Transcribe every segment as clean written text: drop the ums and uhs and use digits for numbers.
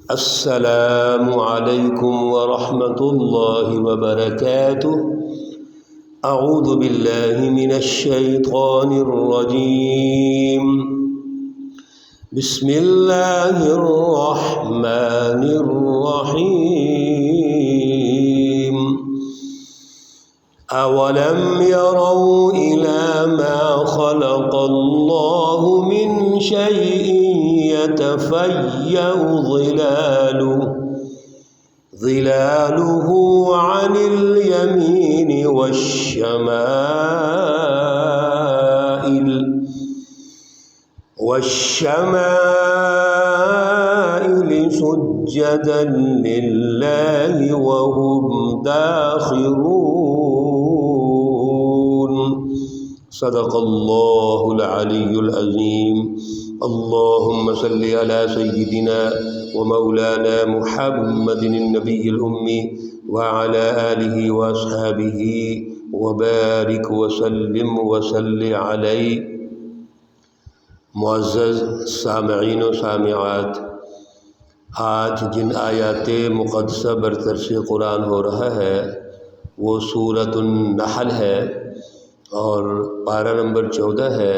السلام علیکم ورحمۃ اللہ وبرکاتہ۔ اعوذ باللہ من الشیطان الرجیم، بسم اللہ الرحمن الرحیم۔ اولم يروا الى ما خلق اللہ من شیء يتفيأ ظلاله عن اليمين والشمائل سجدا لله وهم داخرون۔ صدق اللہ العلی العظیم۔ اللہم صلی علی سیدنا ومولانا محمد النبی الأمی وعلى آلہ واصحابہ وبارک وسلم وصلی علیہ۔ معزز سامعین و سامعات، آج جن آیات مقدسہ برترس قرآن ہو رہا ہے وہ سورۃ النحل ہے اور پارہ نمبر 14 ہے۔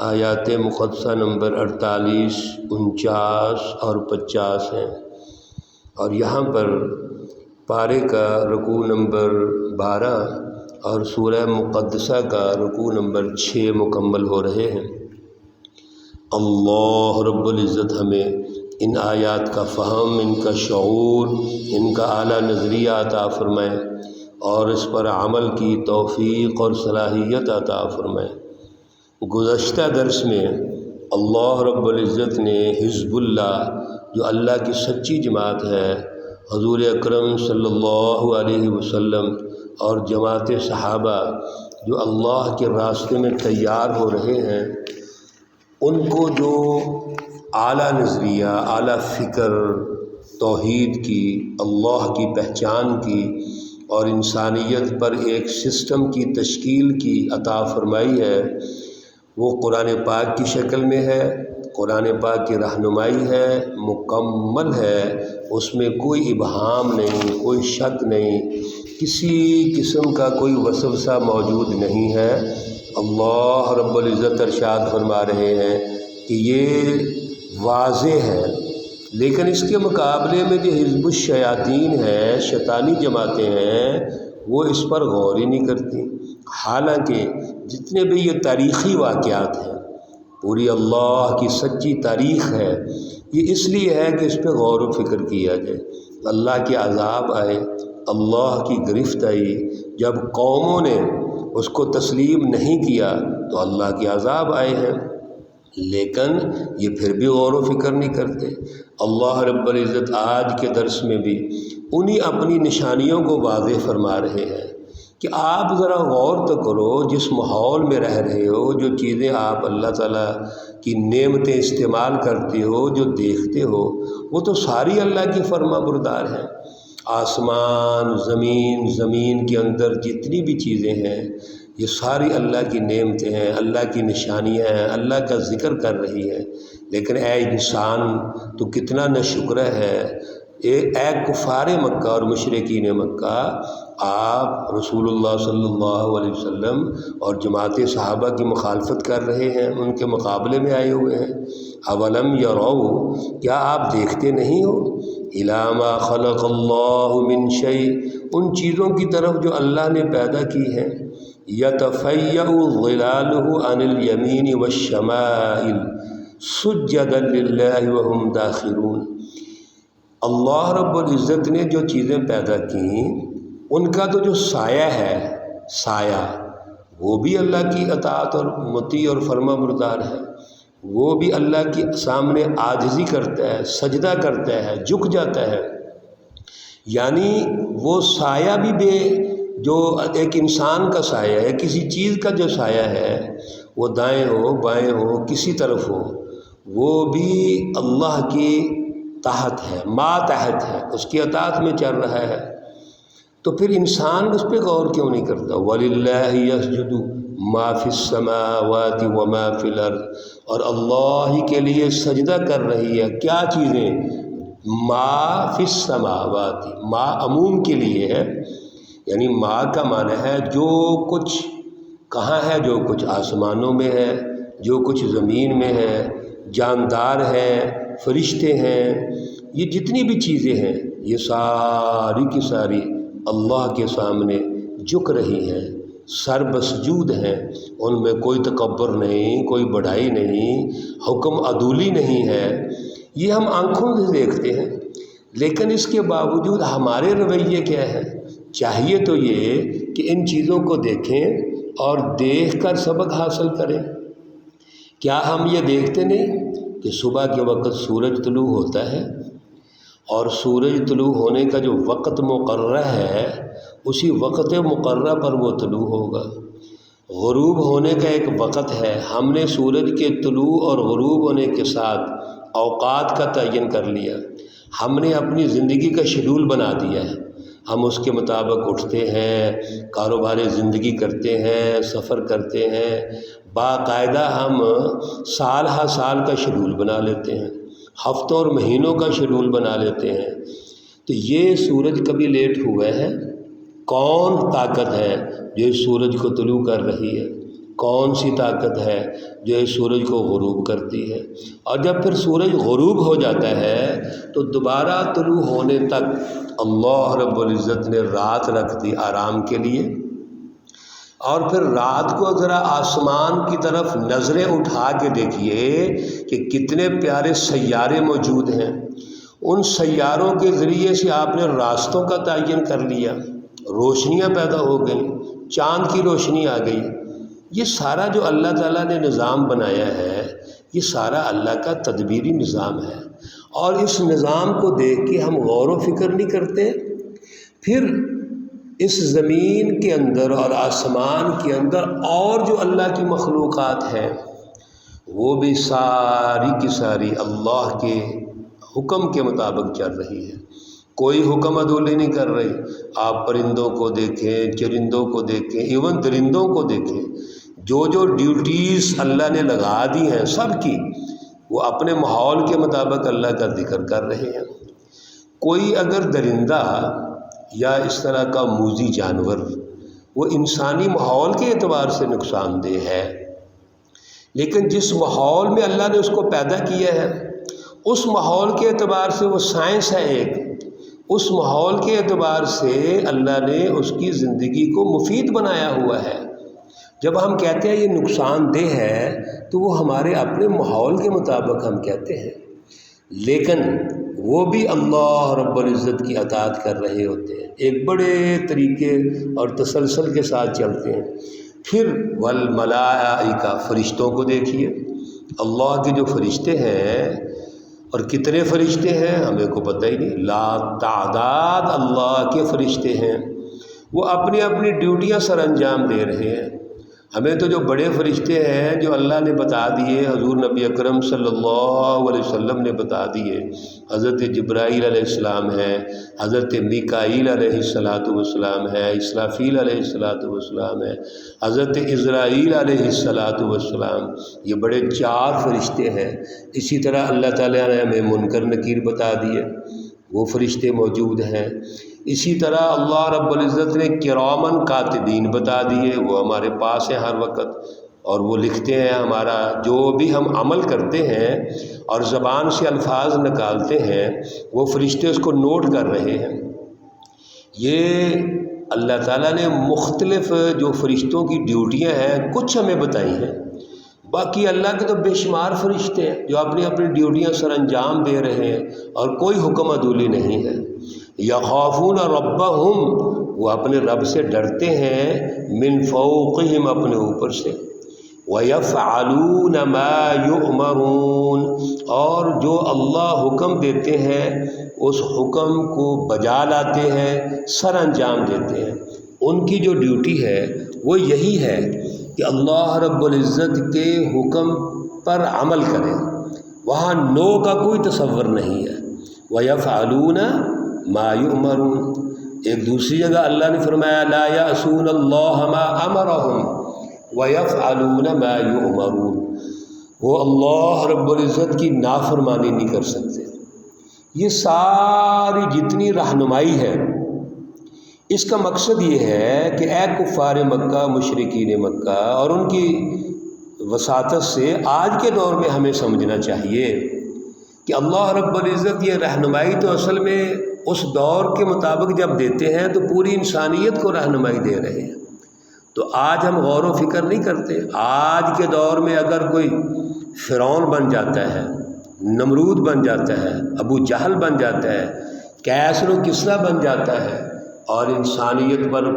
آیات مقدسہ نمبر 48، 49 اور 50 ہیں، اور یہاں پر پارے کا رکوع نمبر 12 اور سورہ مقدسہ کا رکوع نمبر 6 مکمل ہو رہے ہیں۔ اللہ رب العزت ہمیں ان آیات کا فہم، ان کا شعور، ان کا اعلیٰ نظریہ عطا فرمائے اور اس پر عمل کی توفیق اور صلاحیت عطا فرمائے۔ گزشتہ درس میں اللہ رب العزت نے حزب اللہ، جو اللہ کی سچی جماعت ہے، حضور اکرم صلی اللہ علیہ وسلم اور جماعت صحابہ جو اللہ کے راستے میں تیار ہو رہے ہیں، ان کو جو اعلیٰ نظریہ، اعلیٰ فکر توحید کی، اللہ کی پہچان کی اور انسانیت پر ایک سسٹم کی تشکیل کی عطا فرمائی ہے، وہ قرآن پاک کی شکل میں ہے۔ قرآن پاک کی رہنمائی ہے، مکمل ہے، اس میں کوئی ابہام نہیں، کوئی شک نہیں، کسی قسم کا کوئی وسوسہ موجود نہیں ہے۔ اللہ رب العزت ارشاد فرما رہے ہیں کہ یہ واضح ہے، لیکن اس کے مقابلے میں جو حزب الشیاطین ہے، شیطانی جماعتیں ہیں، وہ اس پر غور ہی نہیں کرتی۔ حالانکہ جتنے بھی یہ تاریخی واقعات ہیں، پوری اللہ کی سچی تاریخ ہے، یہ اس لیے ہے کہ اس پہ غور و فکر کیا جائے۔ اللہ کے عذاب آئے، اللہ کی گرفت آئی، جب قوموں نے اس کو تسلیم نہیں کیا تو اللہ کے عذاب آئے ہیں، لیکن یہ پھر بھی غور و فکر نہیں کرتے۔ اللہ رب العزت آج کے درس میں بھی انہی اپنی نشانیوں کو واضح فرما رہے ہیں کہ آپ ذرا غور تو کرو، جس ماحول میں رہ رہے ہو، جو چیزیں آپ اللہ تعالیٰ کی نعمتیں استعمال کرتے ہو، جو دیکھتے ہو، وہ تو ساری اللہ کی فرما بردار ہیں۔ آسمان، زمین کے اندر جتنی بھی چیزیں ہیں، یہ ساری اللہ کی نعمتیں ہیں، اللہ کی نشانیاں ہیں، اللہ کا ذکر کر رہی ہے۔ لیکن اے انسان، تو کتنا ناشکر ہے۔ اے کفار مکہ اور مشرکین مکہ، آپ رسول اللہ صلی اللہ علیہ وسلم اور جماعت صحابہ کی مخالفت کر رہے ہیں، ان کے مقابلے میں آئے ہوئے ہیں۔ اولم یروا، کیا آپ دیکھتے نہیں ہو؟ الی ما خلق اللہ من شیء، ان چیزوں کی طرف جو اللہ نے پیدا کی ہیں، یتفیأ ظلالہ عن الیمین والشمائل سجدا للہ وہم داخرون۔ اللہ رب العزت نے جو چیزیں پیدا کیں، ان کا تو جو سایہ ہے، سایہ وہ بھی اللہ کی اطاعت اور مطیع اور فرما بردار ہے، وہ بھی اللہ کے سامنے عاجزی کرتا ہے، سجدہ کرتا ہے، جھک جاتا ہے۔ یعنی وہ سایہ بھی جو ایک انسان کا سایہ ہے، کسی چیز کا جو سایہ ہے، وہ دائیں ہو بائیں ہو کسی طرف ہو، وہ بھی اللہ کی تحت ہے، ماتحت ہے، اس کی اطاعت میں چل رہا ہے۔ تو پھر انسان اس پہ غور کیوں نہیں کرتا؟ وَلِلَّهِ يَسْجُدُ مَا فِي السَّمَاوَاتِ وَمَا فِي الْأَرْضِ، اور اللہ ہی کے لیے سجدہ کر رہی ہے کیا چیزیں؟ ما فی السماوات، ما عموم کے لیے ہے، یعنی ما کا معنی ہے جو کچھ کہاں ہے، جو کچھ آسمانوں میں ہے، جو کچھ زمین میں ہے، جاندار ہیں، فرشتے ہیں، یہ جتنی بھی چیزیں ہیں یہ ساری کی ساری اللہ کے سامنے جھک رہی ہیں، سر بسجود ہیں، ان میں کوئی تکبر نہیں، کوئی بڑائی نہیں، حکم عدولی نہیں ہے۔ یہ ہم آنکھوں سے دیکھتے ہیں، لیکن اس کے باوجود ہمارے رویے کیا ہے؟ چاہیے تو یہ کہ ان چیزوں کو دیکھیں اور دیکھ کر سبق حاصل کریں۔ کیا ہم یہ دیکھتے نہیں کہ صبح کے وقت سورج طلوع ہوتا ہے، اور سورج طلوع ہونے کا جو وقت مقررہ ہے اسی وقت مقررہ پر وہ طلوع ہوگا۔ غروب ہونے کا ایک وقت ہے، ہم نے سورج کے طلوع اور غروب ہونے کے ساتھ اوقات کا تعین کر لیا، ہم نے اپنی زندگی کا شیڈول بنا دیا ہے، ہم اس کے مطابق اٹھتے ہیں، کاروبار زندگی کرتے ہیں، سفر کرتے ہیں، باقاعدہ ہم سال ہر سال کا شیڈول بنا لیتے ہیں، ہفتوں اور مہینوں کا شیڈول بنا لیتے ہیں۔ تو یہ سورج کبھی لیٹ ہوا ہے؟ کون طاقت ہے جو اس سورج کو طلوع کر رہی ہے؟ کون سی طاقت ہے جو اس سورج کو غروب کرتی ہے؟ اور جب پھر سورج غروب ہو جاتا ہے تو دوبارہ طلوع ہونے تک اللہ رب العزت نے رات رکھ دی آرام کے لیے، اور پھر رات کو ذرا آسمان کی طرف نظریں اٹھا کے دیکھیے کہ کتنے پیارے سیارے موجود ہیں، ان سیاروں کے ذریعے سے آپ نے راستوں کا تعین کر لیا، روشنیاں پیدا ہو گئیں، چاند کی روشنی آ گئی۔ یہ سارا جو اللہ تعالیٰ نے نظام بنایا ہے یہ سارا اللہ کا تدبیری نظام ہے، اور اس نظام کو دیکھ کے ہم غور و فکر نہیں کرتے۔ پھر اس زمین کے اندر اور آسمان کے اندر اور جو اللہ کی مخلوقات ہیں وہ بھی ساری کی ساری اللہ کے حکم کے مطابق چل رہی ہے، کوئی حکم عدولی نہیں کر رہی۔ آپ پرندوں کو دیکھیں، چرندوں کو دیکھیں، ایون درندوں کو دیکھیں، جو جو ڈیوٹیز اللہ نے لگا دی ہیں سب کی وہ اپنے ماحول کے مطابق اللہ کا ذکر کر رہے ہیں۔ کوئی اگر درندہ یا اس طرح کا موذی جانور وہ انسانی ماحول کے اعتبار سے نقصان دہ ہے، لیکن جس ماحول میں اللہ نے اس کو پیدا کیا ہے اس ماحول کے اعتبار سے وہ سائنس ہے ایک، اس ماحول کے اعتبار سے اللہ نے اس کی زندگی کو مفید بنایا ہوا ہے۔ جب ہم کہتے ہیں یہ نقصان دہ ہے تو وہ ہمارے اپنے ماحول کے مطابق ہم کہتے ہیں، لیکن وہ بھی اللہ رب العزت کی اطاعت کر رہے ہوتے ہیں، ایک بڑے طریقے اور تسلسل کے ساتھ چلتے ہیں۔ پھر والملائکہ، فرشتوں کو دیکھیے، اللہ کے جو فرشتے ہیں، اور کتنے فرشتے ہیں ہمیں کو پتہ ہی نہیں، لا تعداد اللہ کے فرشتے ہیں، وہ اپنی اپنی ڈیوٹیاں سر انجام دے رہے ہیں۔ ہمیں تو جو بڑے فرشتے ہیں جو اللہ نے بتا دیے، حضور نبی اکرم صلی اللہ علیہ وسلم نے بتا دیے، حضرت جبرائیل علیہ السلام ہے، حضرت میکائیل علیہ السلام ہے، اسرافیل علیہ السلام ہے، حضرت عزرائیل علیہ السلام، یہ بڑے 4 فرشتے ہیں۔ اسی طرح اللہ تعالیٰ نے ہمیں منکر نکیر بتا دیے، وہ فرشتے موجود ہیں۔ اسی طرح اللہ رب العزت نے کرامن کاتبین بتا دیے، وہ ہمارے پاس ہیں ہر وقت، اور وہ لکھتے ہیں ہمارا جو بھی ہم عمل کرتے ہیں اور زبان سے الفاظ نکالتے ہیں وہ فرشتے اس کو نوٹ کر رہے ہیں۔ یہ اللہ تعالیٰ نے مختلف جو فرشتوں کی ڈیوٹیاں ہیں کچھ ہمیں بتائی ہیں، باقی اللہ کے تو بے شمار فرشتے ہیں جو اپنی اپنی ڈیوٹیاں سر انجام دے رہے ہیں اور کوئی حکم عدولی نہیں ہے۔ یخافون ربہم، وہ اپنے رب سے ڈرتے ہیں، من فوقہم، اپنے اوپر سے، ویفعلون ما یؤمرون، اور جو اللہ حکم دیتے ہیں اس حکم کو بجا لاتے ہیں، سر انجام دیتے ہیں۔ ان کی جو ڈیوٹی ہے وہ یہی ہے کہ اللہ رب العزت کے حکم پر عمل کریں، وہاں نو کا کوئی تصور نہیں ہے۔ وَيَفْعَلُونَ مَا يُؤْمَرُونَ، ایک دوسری جگہ اللہ نے فرمایا لا يَعْصُونَ اللَّهَ مَا أَمَرَهُمْ وَيَفْعَلُونَ مَا يُؤْمَرُونَ، وہ اللہ رب العزت کی نافرمانی نہیں کر سکتے۔ یہ ساری جتنی رہنمائی ہے اس کا مقصد یہ ہے کہ اے کفار مکہ، مشرکین مکہ اور ان کی وساطت سے آج کے دور میں ہمیں سمجھنا چاہیے کہ اللہ رب العزت یہ رہنمائی تو اصل میں اس دور کے مطابق جب دیتے ہیں تو پوری انسانیت کو رہنمائی دے رہے ہیں۔ تو آج ہم غور و فکر نہیں کرتے۔ آج کے دور میں اگر کوئی فرعون بن جاتا ہے، نمرود بن جاتا ہے، ابو جہل بن جاتا ہے، کیسر و کسریٰ بن جاتا ہے اور انسانیت پر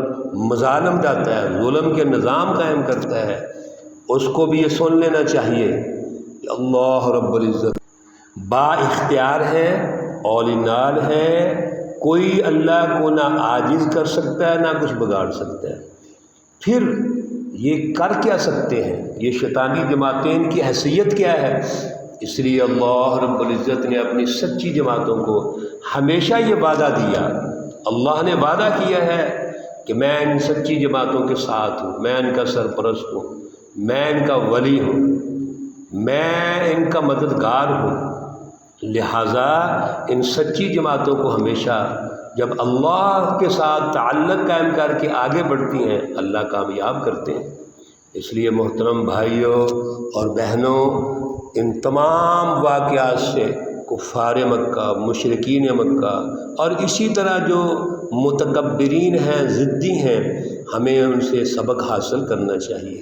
مظالم ڈالتا ہے، ظلم کے نظام قائم کرتا ہے، اس کو بھی یہ سن لینا چاہیے کہ اللہ رب العزت با اختیار ہے، اول نال ہے، کوئی اللہ کو نہ عاجز کر سکتا ہے نہ کچھ بگاڑ سکتا ہے۔ پھر یہ کر کیا سکتے ہیں؟ یہ شیطانی جماعتیں کی حیثیت کیا ہے؟ اس لیے اللہ رب العزت نے اپنی سچی جماعتوں کو ہمیشہ یہ وعدہ دیا، اللہ نے وعدہ کیا ہے کہ میں ان سچی جماعتوں کے ساتھ ہوں، میں ان کا سرپرست ہوں، میں ان کا ولی ہوں، میں ان کا مددگار ہوں۔ لہٰذا ان سچی جماعتوں کو ہمیشہ جب اللہ کے ساتھ تعلق قائم کر کے آگے بڑھتی ہیں اللہ کامیاب کرتے ہیں۔ اس لیے محترم بھائیوں اور بہنوں، ان تمام واقعات سے کفار مکہ، مشرکین مکہ اور اسی طرح جو متکبرین ہیں، ضدی ہیں، ہمیں ان سے سبق حاصل کرنا چاہیے۔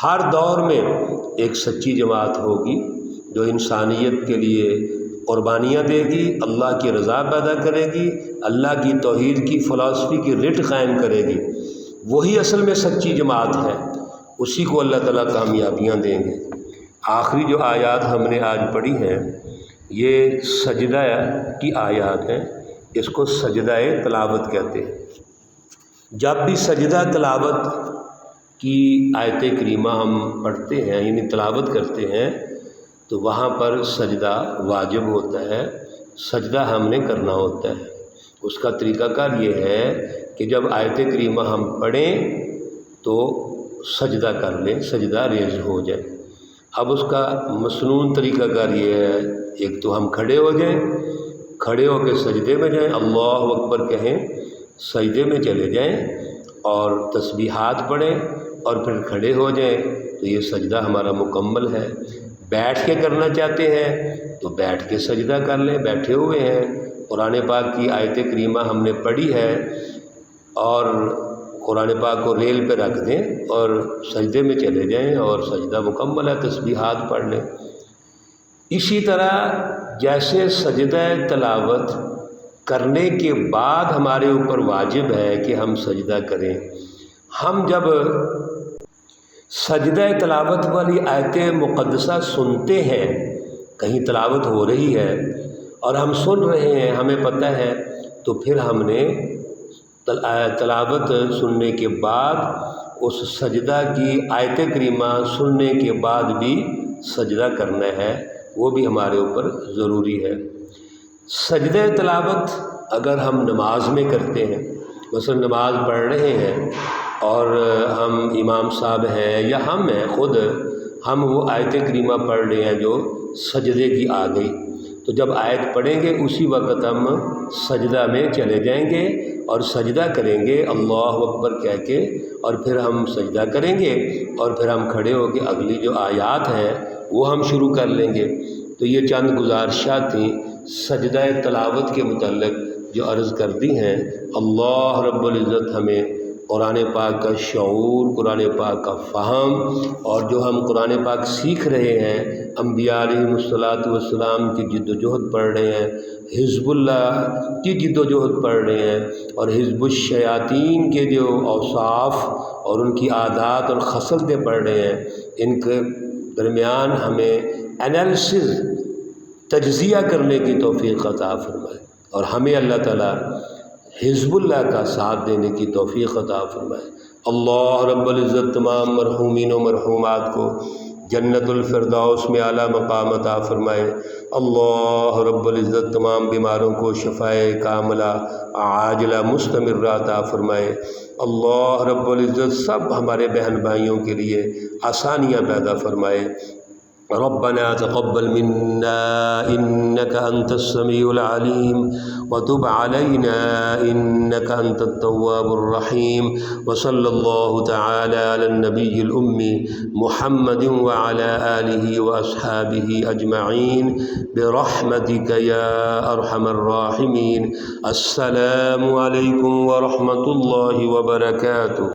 ہر دور میں ایک سچی جماعت ہوگی جو انسانیت کے لیے قربانیاں دے گی، اللہ کی رضا پیدا کرے گی، اللہ کی توحید کی فلسفی کی رٹ قائم کرے گی۔ وہی اصل میں سچی جماعت ہے، اسی کو اللہ تعالیٰ کامیابیاں دیں گے۔ آخری جو آیات ہم نے آج پڑھی ہیں یہ سجدہ کی آیات ہیں، اس کو سجدہ تلاوت کہتے ہیں۔ جب بھی سجدہ تلاوت کی آیت کریمہ ہم پڑھتے ہیں یعنی تلاوت کرتے ہیں تو وہاں پر سجدہ واجب ہوتا ہے، سجدہ ہم نے کرنا ہوتا ہے۔ اس کا طریقہ کار یہ ہے کہ جب آیت کریمہ ہم پڑھیں تو سجدہ کر لیں، سجدہ ریز ہو جائے۔ اب اس کا مسنون طریقہ کار یہ ہے، ایک تو ہم کھڑے ہو جائیں، کھڑے ہو کے سجدے میں جائیں، اللہ اکبر کہیں، سجدے میں چلے جائیں اور تسبیحات پڑھیں اور پھر کھڑے ہو جائیں تو یہ سجدہ ہمارا مکمل ہے۔ بیٹھ کے کرنا چاہتے ہیں تو بیٹھ کے سجدہ کر لیں، بیٹھے ہوئے ہیں، قرآن پاک کی آیت کریمہ ہم نے پڑھی ہے اور قرآن پاک کو ریل پہ رکھ دیں اور سجدے میں چلے جائیں اور سجدہ مکمل ہے، تسبیحات پڑھ لیں۔ اسی طرح جیسے سجدہ تلاوت کرنے کے بعد ہمارے اوپر واجب ہے کہ ہم سجدہ کریں، ہم جب سجدہ تلاوت والی آیت مقدسہ سنتے ہیں، کہیں تلاوت ہو رہی ہے اور ہم سن رہے ہیں، ہمیں پتہ ہے، تو پھر ہم نے تلاوت سننے کے بعد اس سجدہ کی آیت کریمہ سننے کے بعد بھی سجدہ کرنا ہے، وہ بھی ہمارے اوپر ضروری ہے۔ سجدہ تلاوت اگر ہم نماز میں کرتے ہیں، مثلا نماز پڑھ رہے ہیں اور ہم امام صاحب ہیں یا ہم ہیں خود، ہم وہ آیت کریمہ پڑھ رہے ہیں جو سجدے کی آ گئی، تو جب آیت پڑھیں گے اسی وقت ہم سجدہ میں چلے جائیں گے اور سجدہ کریں گے اللہ اکبر کہہ کے، اور پھر ہم سجدہ کریں گے اور پھر ہم کھڑے ہو کے اگلی جو آیات ہیں وہ ہم شروع کر لیں گے۔ تو یہ چند گزارشات تھیں سجدہ تلاوت کے متعلق جو عرض کر دی ہیں۔ اللہ رب العزت ہمیں قرآن پاک کا شعور، قرآن پاک کا فہم، اور جو ہم قرآن پاک سیکھ رہے ہیں، انبیاء علیہم الصلاۃ والسلام کی جد و جہد پڑھ رہے ہیں، حزب اللہ کی جد و جہد پڑھ رہے ہیں، اور حزب الشیاطین کے جو اوصاف اور ان کی عادات اور خصلتیں پڑھ رہے ہیں، ان کے درمیان ہمیں انالیسز، تجزیہ کرنے کی توفیق عطا فرمائے، اور ہمیں اللہ تعالیٰ حزب اللہ کا ساتھ دینے کی توفیق عطا فرمائے۔ اللہ رب العزت تمام مرحومین و مرحومات کو جنت الفردوس میں اعلیٰ مقام عطا فرمائے۔ اللہ رب العزت تمام بیماروں کو شفائے کاملہ عاجلہ مستمرہ عطا فرمائے۔ اللہ رب العزت سب ہمارے بہن بھائیوں کے لیے آسانیاں پیدا فرمائے۔ ربنا تقبل منا إنك أنت السميع العليم وتب علينا إنك أنت التواب الرحيم وصلى الله تعالى على النبي الأمي محمد وعلى آله وأصحابه أجمعين برحمتك يا أرحم الراحمين. السلام عليكم ورحمة الله وبركاته.